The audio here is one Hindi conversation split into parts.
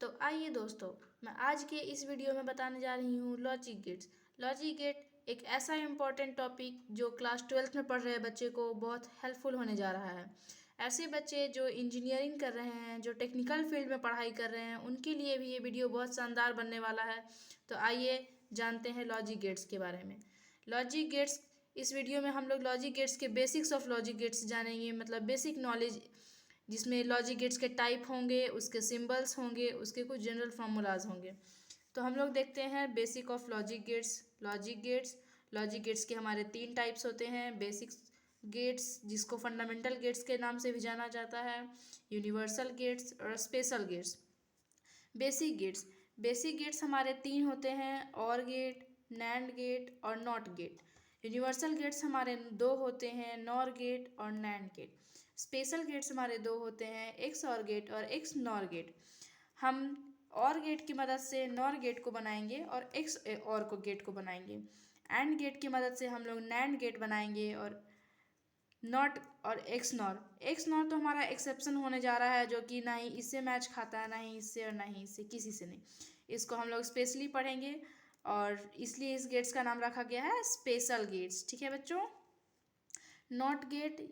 तो आइए दोस्तों, मैं आज के इस वीडियो में बताने जा रही हूँ लॉजिक गेट्स। लॉजिक गेट एक ऐसा इम्पॉर्टेंट टॉपिक जो क्लास 12th में पढ़ रहे बच्चे को बहुत हेल्पफुल होने जा रहा है। ऐसे बच्चे जो इंजीनियरिंग कर रहे हैं, जो टेक्निकल फील्ड में पढ़ाई कर रहे हैं, उनके लिए भी ये वीडियो बहुत शानदार बनने वाला है। तो आइए जानते हैं लॉजिक गेट्स के बारे में। लॉजिक गेट्स, इस वीडियो में हम लोग लॉजिक गेट्स के बेसिक्स ऑफ लॉजिक गेट्स जानेंगे, मतलब बेसिक नॉलेज, जिसमें लॉजिक गेट्स के टाइप होंगे, उसके सिंबल्स होंगे, उसके कुछ जनरल फार्मूलाज होंगे। तो हम लोग देखते हैं basic of logic gates. Logic gates के हमारे 3 टाइप्स होते हैं। बेसिक गेट्स, जिसको फंडामेंटल गेट्स के नाम से भी जाना जाता है, यूनिवर्सल गेट्स और स्पेशल गेट्स। बेसिक गेट्स हमारे 3 होते हैं, और गेट, नैंड गेट और नॉट गेट। यूनिवर्सल गेट्स हमारे 2 होते हैं, नॉर गेट और नैंड गेट। स्पेशल गेट्स हमारे 2 होते हैं, एक्स और गेट और एक्स नॉर गेट। हम और गेट की मदद से नॉर गेट को बनाएंगे और एक्स और को गेट को बनाएंगे। एंड गेट की मदद से हम लोग नैंड गेट बनाएंगे और नॉट और एक्स नॉर तो हमारा एक्सेप्शन होने जा रहा है, जो कि ना ही इससे मैच खाता है, ना ही इससे और ना ही इससे, किसी से नहीं। इसको हम लोग स्पेशली पढ़ेंगे और इसलिए इस गेट्स का नाम रखा गया है स्पेशल गेट्स। ठीक है बच्चों। नॉट गेट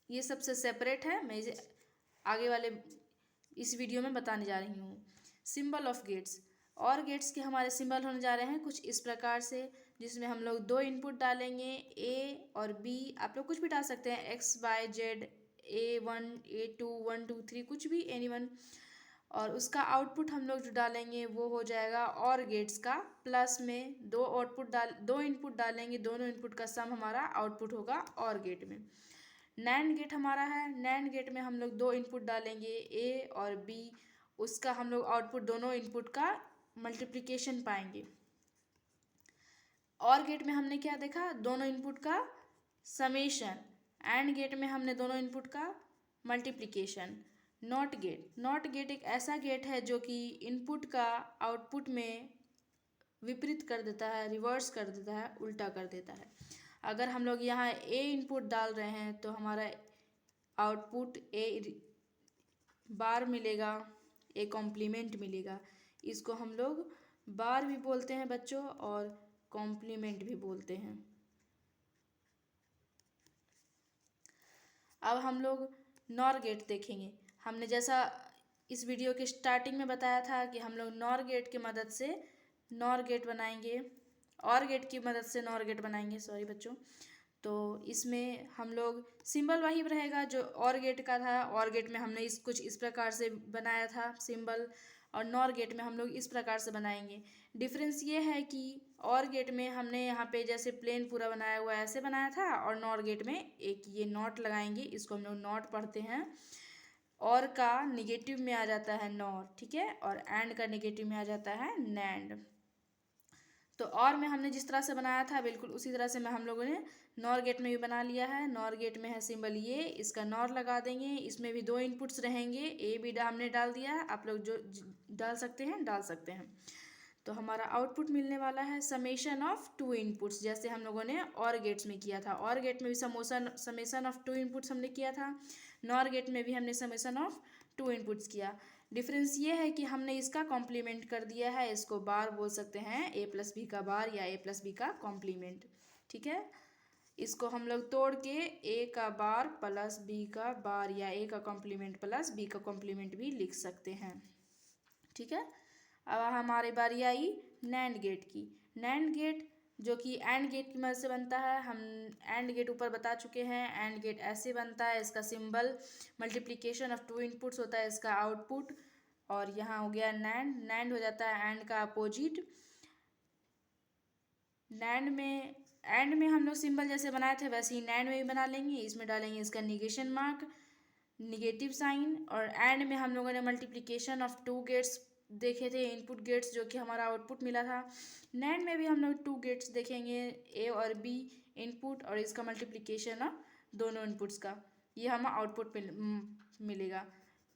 ये सबसे सेपरेट है, मैं इसे आगे वाले इस वीडियो में बताने जा रही हूँ। सिंबल ऑफ गेट्स, और गेट्स के हमारे सिंबल होने जा रहे हैं कुछ इस प्रकार से, जिसमें हम लोग 2 इनपुट डालेंगे, ए और बी। आप लोग कुछ भी डाल सकते हैं, x Y Z, A1 A2 1 2 3, कुछ भी, एनीवन। और उसका आउटपुट हम लोग जो डालेंगे वो हो जाएगा और गेट्स का प्लस में 2 इनपुट डालेंगे, दोनों इनपुट का सम हमारा आउटपुट होगा और गेट में। नैंड गेट हमारा है, नैंड गेट में हम लोग 2 इनपुट डालेंगे, ए और बी। उसका हम लोग आउटपुट, दोनों इनपुट का मल्टीप्लिकेशन पाएंगे। और गेट में हमने क्या देखा, दोनों इनपुट का समेशन। एंड गेट में हमने दोनों इनपुट का मल्टीप्लिकेशन। नॉट गेट एक ऐसा गेट है जो कि इनपुट का आउटपुट में विपरीत कर देता है, रिवर्स कर देता है, उल्टा कर देता है। अगर हम लोग यहाँ ए इनपुट डाल रहे हैं तो हमारा आउटपुट ए बार मिलेगा, ए कॉम्प्लीमेंट मिलेगा। इसको हम लोग बार भी बोलते हैं बच्चों और कॉम्प्लीमेंट भी बोलते हैं। अब हम लोग नॉर गेट देखेंगे। हमने जैसा इस वीडियो के स्टार्टिंग में बताया था कि हम लोग नॉर गेट की मदद से नॉर गेट बनाएंगे, और गेट की मदद से नॉर गेट बनाएंगे, सॉरी बच्चों। तो इसमें हम लोग सिंबल वही रहेगा जो और गेट का था। और गेट में हमने कुछ इस प्रकार से बनाया था सिंबल, और नॉर गेट में हम लोग इस प्रकार से बनाएंगे। डिफरेंस ये है कि और गेट में हमने यहाँ पे जैसे प्लेन पूरा बनाया हुआ ऐसे बनाया था, और नॉर गेट में एक ये नॉट लगाएंगे, इसको हम लोग नॉट पढ़ते हैं। और का निगेटिव में आ जाता है नॉर, ठीक है, और एंड का निगेटिव में आ जाता है नैंड। तो और में हमने जिस तरह से बनाया था बिल्कुल उसी तरह से हम लोगों ने नॉर गेट में भी बना लिया है। नॉर गेट में है सिंबल ये, इसका नॉर लगा देंगे। इसमें भी 2 इनपुट्स रहेंगे, ए बी हमने डाल दिया है, आप लोग जो डाल सकते हैं। तो हमारा आउटपुट मिलने वाला है समेशन ऑफ 2 इनपुट्स, जैसे हम लोगों ने और गेट्स में किया था। और गेट में भी समेशन ऑफ 2 इनपुट्स हमने किया था, नॉर गेट में भी हमने समेशन ऑफ 2 इनपुट्स किया। डिफरेंस ये है कि हमने इसका कॉम्प्लीमेंट कर दिया है, इसको बार बोल सकते हैं, ए प्लस बी का बार या ए प्लस बी का कॉम्प्लीमेंट। ठीक है, इसको हम लोग तोड़ के ए का बार प्लस बी का बार या ए का कॉम्प्लीमेंट प्लस बी का कॉम्प्लीमेंट भी लिख सकते हैं। ठीक है, अब हमारी बारी आई नैंड गेट की। नैंड गेट जो कि एंड गेट की मदद से बनता है, हम एंड गेट ऊपर बता चुके हैं। एंड गेट ऐसे बनता है, इसका सिंबल मल्टीप्लिकेशन ऑफ 2 इनपुट्स होता है, इसका आउटपुट। और यहाँ हो गया नैंड हो जाता है एंड का अपोजिट। एंड में हम लोग सिंबल जैसे बनाए थे वैसे ही नैंड में भी बना लेंगे। इसमें डालेंगे इसका निगेशन मार्क, निगेटिव साइन। और एंड में हम लोगों ने मल्टीप्लिकेशन ऑफ 2 गेट्स देखे थे, इनपुट गेट्स, जो कि हमारा आउटपुट मिला था। नैंड में भी हम लोग 2 गेट्स देखेंगे, ए और बी इनपुट, और इसका मल्टीप्लिकेशन ऑफ दोनों इनपुट्स का, ये हमें आउटपुट मिलेगा।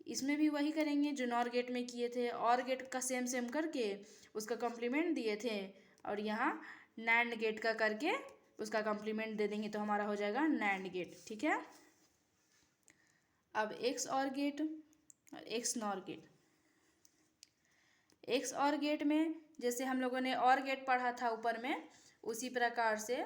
इसमें भी वही करेंगे जो नॉर गेट में किए थे, और गेट का सेम करके उसका कॉम्प्लीमेंट दिए थे, और यहाँ नैंड गेट का करके उसका कॉम्प्लीमेंट दे देंगे, तो हमारा हो जाएगा नैंड गेट। ठीक है, अब एक्स और गेट और एक्स नॉर गेट। एक्स और गेट में जैसे हम लोगों ने और गेट पढ़ा था ऊपर में, उसी प्रकार से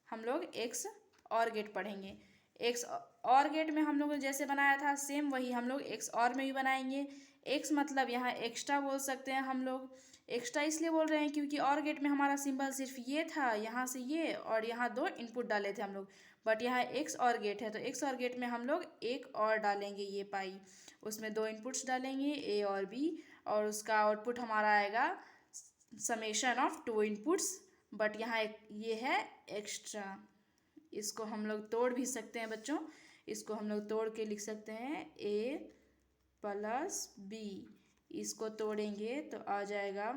हम लोग एक्स और गेट पढ़ेंगे। एक्स और गेट में हम लोग ने जैसे बनाया था सेम वही हम लोग एक्स और में भी बनाएंगे। एक्स मतलब यहाँ एक्स्ट्रा बोल सकते हैं हम लोग। एक्स्ट्रा इसलिए बोल रहे हैं क्योंकि और गेट में हमारा सिंबल सिर्फ ये था, यहाँ से ये और यहाँ दो इनपुट डाले थे हम लोग, बट यहाँ एक्स और गेट है तो एक्स और गेट में हम लोग एक और डालेंगे ये पाई, उसमें दो इनपुट्स डालेंगे ए और बी, और उसका आउटपुट हमारा आएगा summation of to inputs, but यहाँ ये है एक्स्ट्रा। इसको हम लोग तोड़ भी सकते हैं बच्चों, इसको हम लोग तोड़ के लिख सकते हैं ए प्लस बी। इसको तोड़ेंगे तो आ जाएगा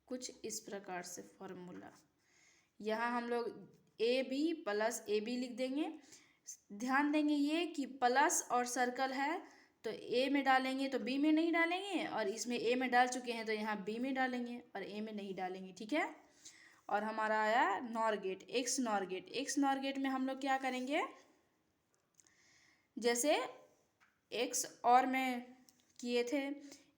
कुछ इस प्रकार से फॉर्मूला। यहाँ हम लोग A B plus A B लिख देंगे। ध्यान देंगे ये कि प्लस और सर्कल है तो ए में डालेंगे तो बी में नहीं डालेंगे, और इसमें ए में डाल चुके हैं तो यहाँ बी में डालेंगे और ए में नहीं डालेंगे, ठीक है। और हमारा आया NOR gate, X NOR gate. X NOR gate में हम लोग क्या करेंगे, जैसे एक्स और में किए थे,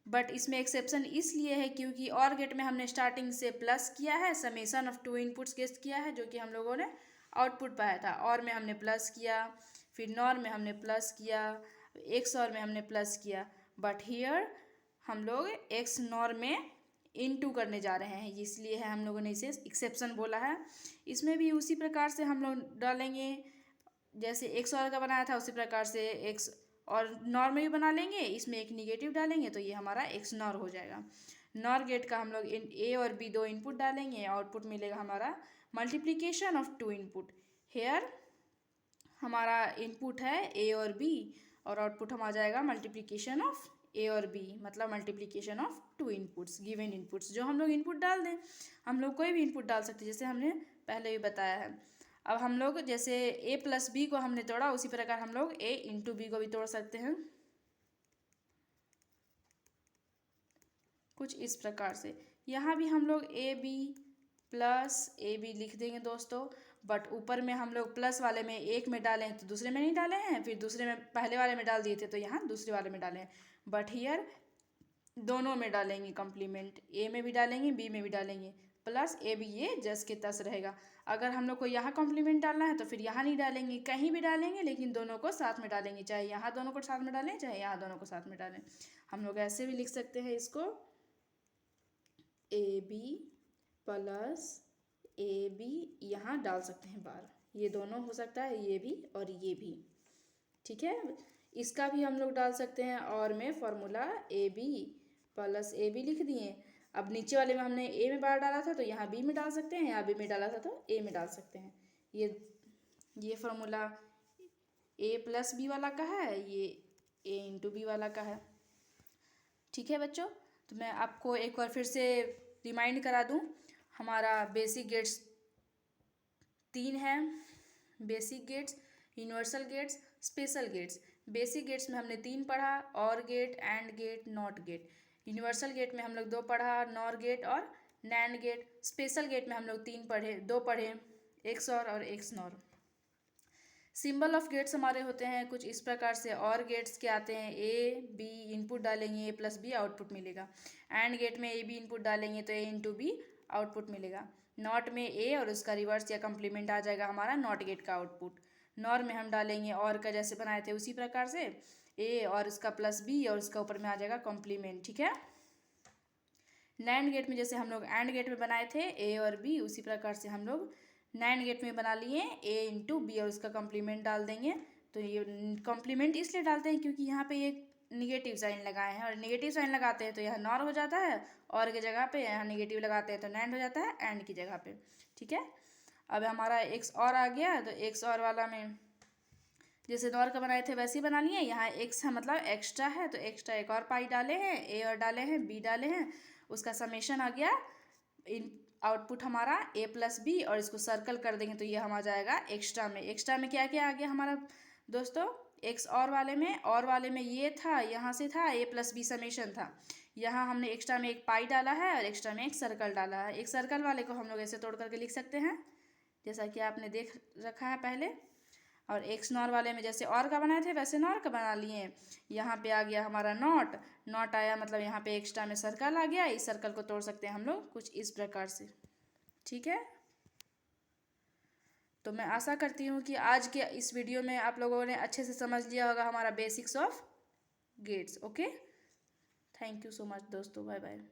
बट इसमें एक्सेप्शन इसलिए है क्योंकि और गेट में हमने स्टार्टिंग से प्लस किया है, summation of to inputs guest किया है, जो कि हम लोगों ने आउटपुट पाया था। और में हमने प्लस किया, फिर नॉर में हमने प्लस किया, एक्स और में हमने प्लस किया, बट हियर हम लोग एक्स नॉर में इनटू करने जा रहे हैं, इसलिए है हम लोगों ने इसे एक्सेप्शन बोला है। इसमें भी उसी प्रकार से हम लोग डालेंगे, जैसे एक्स और का बनाया था उसी प्रकार से एक्स और नॉर में भी बना लेंगे, इसमें एक निगेटिव डालेंगे तो ये हमारा एक्स नॉर हो जाएगा। नॉर गेट का हम लोग ए और बी दो इनपुट डालेंगे, आउटपुट मिलेगा हमारा multiplication of two input. Here हमारा इनपुट है ए और बी और आउटपुट हम आ जाएगा मल्टीप्लिकेशन ऑफ ए और बी, मतलब multiplication of to inputs, given inputs जो हम लोग इनपुट डाल दें। हम लोग कोई भी इनपुट डाल सकते हैं जैसे हमने पहले भी बताया है। अब हम लोग जैसे ए प्लस बी को हमने तोड़ा उसी प्रकार हम लोग ए इंटू बी को भी तोड़ सकते हैं, कुछ इस प्रकार से। यहाँ भी हम लोग A B plus A B लिख देंगे दोस्तों, बट ऊपर में हम लोग प्लस वाले में एक में डाले हैं तो दूसरे में नहीं डाले हैं, फिर दूसरे में पहले वाले में डाल दिए थे तो यहाँ दूसरे वाले में डाले हैं, बट हियर दोनों में डालेंगे कॉम्प्लीमेंट, ए में भी डालेंगे बी में भी डालेंगे, प्लस ए बी ये जस के तस रहेगा। अगर हम लोग को यहाँ कॉम्प्लीमेंट डालना है तो फिर यहाँ नहीं डालेंगे, कहीं भी डालेंगे लेकिन दोनों को साथ में डालेंगे, चाहे यहाँ दोनों को साथ में डालें चाहे यहाँ दोनों को साथ में डालें। हम लोग ऐसे भी लिख सकते हैं इसको, A B plus A B यहाँ डाल सकते हैं बार, ये दोनों हो सकता है ये भी और ये भी, ठीक है। इसका भी हम लोग डाल सकते हैं, और में formula A B plus A B लिख दिए। अब नीचे वाले में हमने ए में बार डाला था तो यहाँ बी में डाल सकते हैं, यहाँ बी में डाला था तो ए में डाल सकते हैं। ये फॉर्मूला ए प्लस बी वाला का है, ये ए इंटू बी वाला का है, ठीक है बच्चों। तो मैं आपको एक बार फिर से रिमाइंड करा दूँ, हमारा बेसिक गेट्स 3 है, basic gates, universal gates, special gates. Basic gates में हमने 3 पढ़ा, OR gate, AND gate, NOT gate. Universal gate में हम लोग 2 पढ़ा, नॉर गेट और नैंड गेट। स्पेशल गेट में हम लोग 2 पढ़े, X OR X NOR. Symbol of gates हमारे होते हैं कुछ इस प्रकार से, और गेट्स के आते हैं ए बी इनपुट डालेंगे ए प्लस बी आउटपुट मिलेगा, एंड गेट में ए बी इनपुट डालेंगे तो ए इंटू बी आउटपुट मिलेगा, नॉट में ए और उसका रिवर्स या कम्प्लीमेंट आ जाएगा हमारा नॉट गेट का आउटपुट। नॉर में हम डालेंगे और का जैसे बनाए थे उसी प्रकार से ए और उसका प्लस बी और उसका ऊपर में आ जाएगा कॉम्प्लीमेंट, ठीक है। नैंड गेट में जैसे हम लोग एंड गेट में बनाए थे ए और बी, उसी प्रकार से हम लोग नैंड गेट में बना लिए ए इंटू बी और उसका कॉम्प्लीमेंट डाल देंगे। तो ये कॉम्प्लीमेंट इसलिए डालते हैं क्योंकि यहाँ पे एक निगेटिव साइन लगाए हैं, और निगेटिव साइन लगाते हैं तो यह नॉर हो जाता है, और की जगह पे यहाँ निगेटिव लगाते हैं तो नैंड हो जाता है एंड की जगह पे, ठीक है। अब हमारा एक्स और आ गया, तो एक्स और वाला में जैसे नॉर का बनाए थे वैसे ही बना लिए। यहाँ एक्स है मतलब एक्स्ट्रा है तो एक्स्ट्रा एक और पाई डाले हैं, ए और डाले हैं बी डाले हैं, उसका समेशन आ गया, इन आउटपुट हमारा ए प्लस बी, और इसको सर्कल कर देंगे तो ये हम आ जाएगा एक्स्ट्रा में। एक्स्ट्रा में क्या क्या आ गया हमारा दोस्तों, एक्स और वाले में ये था, यहाँ से था ए प्लस बी समेशन था, यहाँ हमने एक्स्ट्रा में एक पाई डाला है और एक्स्ट्रा में एक सर्कल डाला है। एक सर्कल वाले को हम लोग ऐसे तोड़ करके लिख सकते हैं जैसा कि आपने देख रखा है पहले। और एक्स नॉर वाले में जैसे और का बनाए थे वैसे नॉर का बना लिए। यहाँ पे आ गया हमारा नॉट, नॉट आया मतलब यहाँ पे एक्स्ट्रा में सर्कल आ गया। इस सर्कल को तोड़ सकते हैं हम लोग कुछ इस प्रकार से। ठीक है, तो मैं आशा करती हूँ कि आज के इस वीडियो में आप लोगों ने अच्छे से समझ लिया होगा हमारा basics of gates. Okay, thank you so much दोस्तों, बाय बाय।